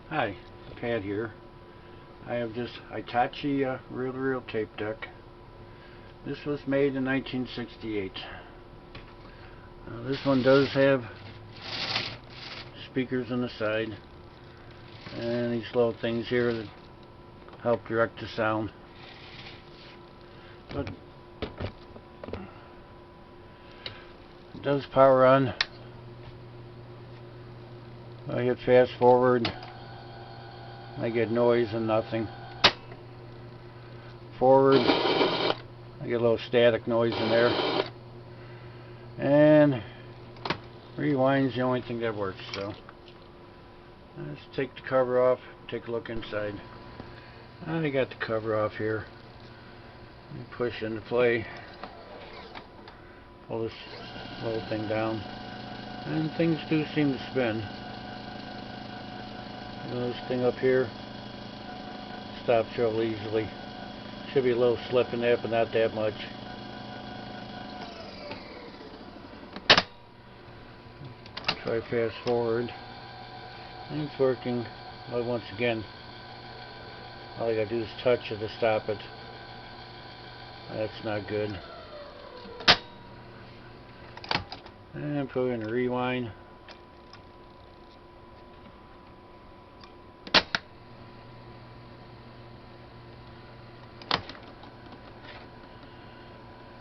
Hi, Pat here. I have this Hitachi reel-to-reel tape deck. This was made in 1968. This one does have speakers on the side and these little things here that help direct the sound. But it does power on. I hit fast forward, I get noise and nothing. Forward, I get a little static noise in there. And rewind's the only thing that works. So let's take the cover off, take a look inside. I got the cover off here. Push into play. Pull this little thing down. And things do seem to spin. This thing up here stops real easily. Should be a little slip in there, but not that much. Try fast forward. And it's working. But once again, all I gotta do is touch it to stop it. That's not good. And put in a rewind.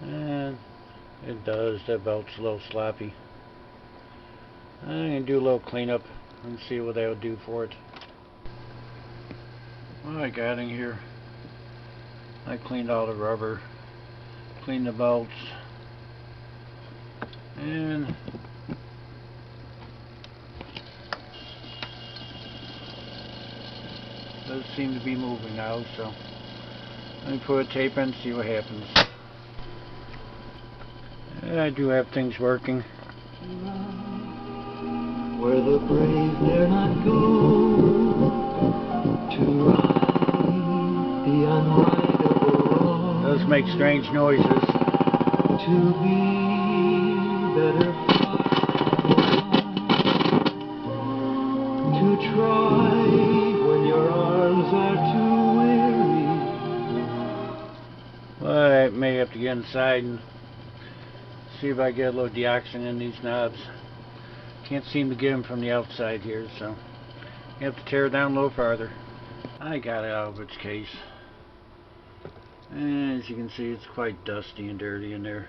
And it does, that belt's a little sloppy. I'm going to do a little cleanup and see what that would do for it. What I got in here, I cleaned all the rubber, cleaned the belts, and it does seem to be moving now, so let me put a tape in and see what happens. I do have things working. Where the brave dare not go to right the unrightable wrong. It does make strange noises. To be better to try when your arms are too weary. Well, I may have to get inside and see if I get a little deoxin in these knobs. Can't seem to get them from the outside here, so you have to tear it down a little farther. I got it out of its case. And as you can see, it's quite dusty and dirty in there.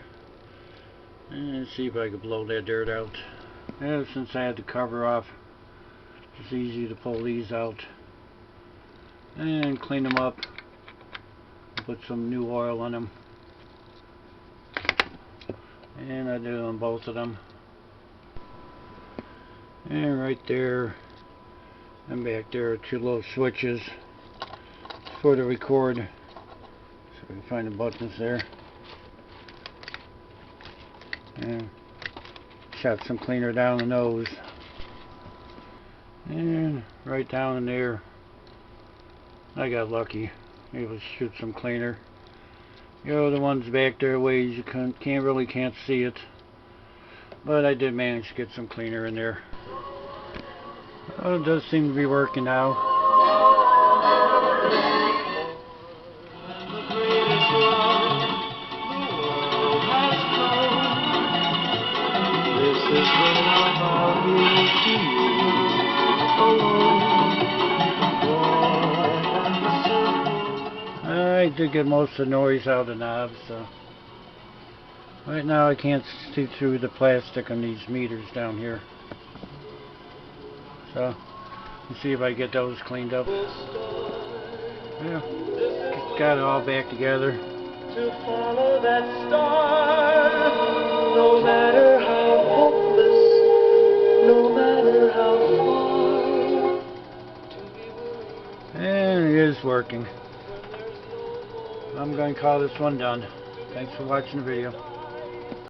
And let's see if I can blow that dirt out. And since I had the cover off, it's easy to pull these out and clean them up. Put some new oil on them. And I do on both of them. And right there and back there are two little switches for the record. So we can find the buttons there. And shot some cleaner down the nose. And right down in there, I got lucky. Able to shoot some cleaner. You know, the ones back there ways you can't see it. But I did manage to get some cleaner in there. Well, it does seem to be working now. I did get most of the noise out of the knobs, so right now I can't see through the plastic on these meters down here. So, let's see if I get those cleaned up. Yeah, got it all back together. To follow that star, no matter how hopeless, no matter how far. And it is working. I'm going to call this one done. Thanks for watching the video.